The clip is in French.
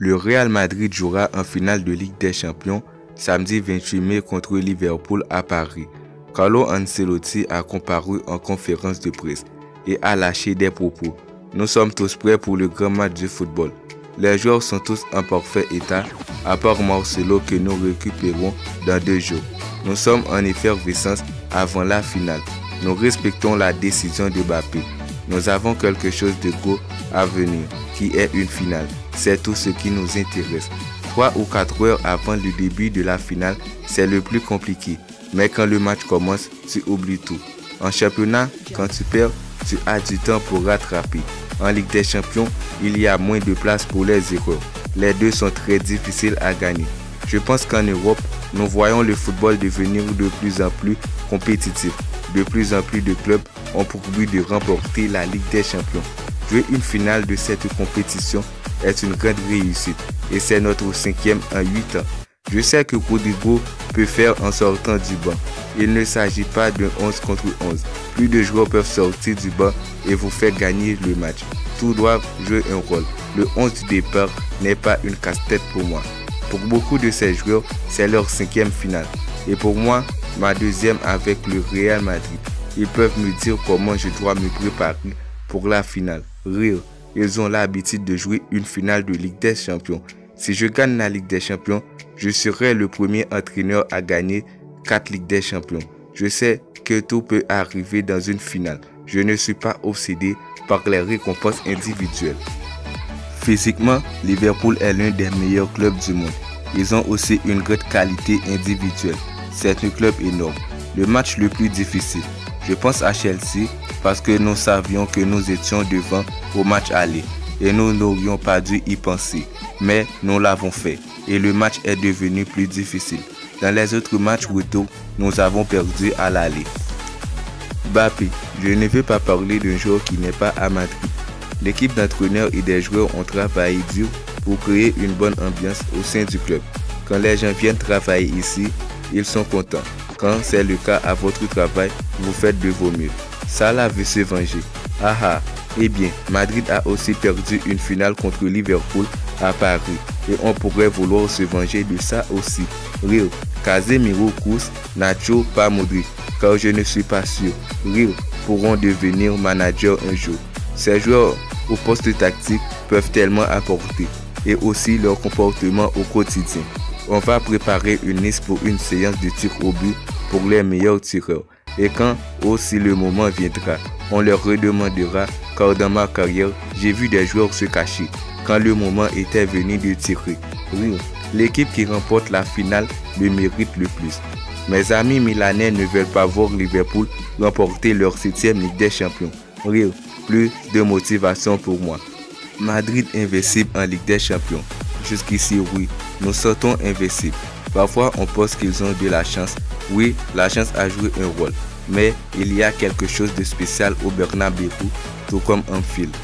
Le Real Madrid jouera en finale de Ligue des Champions samedi 28 mai contre Liverpool à Paris. Carlo Ancelotti a comparu en conférence de presse et a lâché des propos. Nous sommes tous prêts pour le grand match de football. Les joueurs sont tous en parfait état, à part Marcelo que nous récupérons dans 2 jours. Nous sommes en effervescence avant la finale. Nous respectons la décision de Mbappé. Nous avons quelque chose de gros à venir, qui est une finale. C'est tout ce qui nous intéresse. 3 ou 4 heures avant le début de la finale, c'est le plus compliqué. Mais quand le match commence, tu oublies tout. En championnat, quand tu perds, tu as du temps pour rattraper. En Ligue des Champions, il y a moins de place pour les erreurs. Les deux sont très difficiles à gagner. Je pense qu'en Europe, nous voyons le football devenir de plus en plus compétitif. De plus en plus de clubs ont pour but de remporter la Ligue des Champions. Jouer une finale de cette compétition est une grande réussite et c'est notre 5e en 8 ans. Je sais que Rodrigo peut faire en sortant du banc. Il ne s'agit pas d'un 11 contre 11. Plus de joueurs peuvent sortir du banc et vous faire gagner le match. Tous doivent jouer un rôle. Le 11 du départ n'est pas une casse-tête pour moi. Pour beaucoup de ces joueurs, c'est leur 5e finale. Et pour moi, ma 2e avec le Real Madrid. Ils peuvent me dire comment je dois me préparer pour la finale. Rire, ils ont l'habitude de jouer une finale de Ligue des Champions. Si je gagne la Ligue des Champions, je serai le premier entraîneur à gagner 4 Ligues des Champions. Je sais que tout peut arriver dans une finale. Je ne suis pas obsédé par les récompenses individuelles. Physiquement, Liverpool est l'un des meilleurs clubs du monde. Ils ont aussi une grande qualité individuelle. C'est un club énorme. Le match le plus difficile, je pense à Chelsea parce que nous savions que nous étions devant au match aller et nous n'aurions pas dû y penser. Mais nous l'avons fait et le match est devenu plus difficile. Dans les autres matchs retour, nous avons perdu à l'aller. Mbappé, je ne veux pas parler d'un joueur qui n'est pas à Madrid. L'équipe d'entraîneurs et des joueurs ont travaillé dur pour créer une bonne ambiance au sein du club. Quand les gens viennent travailler ici, ils sont contents. Quand c'est le cas à votre travail, vous faites de vos mieux. Salah veut se venger. Ah ah. Eh bien, Madrid a aussi perdu une finale contre Liverpool à Paris et on pourrait vouloir se venger de ça aussi. Rire, Casemiro, Kroos, Nacho, pas Modric, car je ne suis pas sûr. Rire, pourront devenir managers un jour. Ces joueurs au poste tactique peuvent tellement apporter et aussi leur comportement au quotidien. On va préparer une liste pour une séance de tir au but pour les meilleurs tireurs. Et quand aussi le moment viendra, on leur redemandera car dans ma carrière, j'ai vu des joueurs se cacher quand le moment était venu de tirer. Oui, l'équipe qui remporte la finale le mérite le plus. Mes amis milanais ne veulent pas voir Liverpool remporter leur 7e Ligue des Champions. Rire, plus de motivation pour moi. Madrid invincible en Ligue des Champions. Jusqu'ici, oui, nous sortons invincibles. Parfois, on pense qu'ils ont de la chance. Oui, la chance a joué un rôle. Mais il y a quelque chose de spécial au Bernabéu, tout comme Anfield.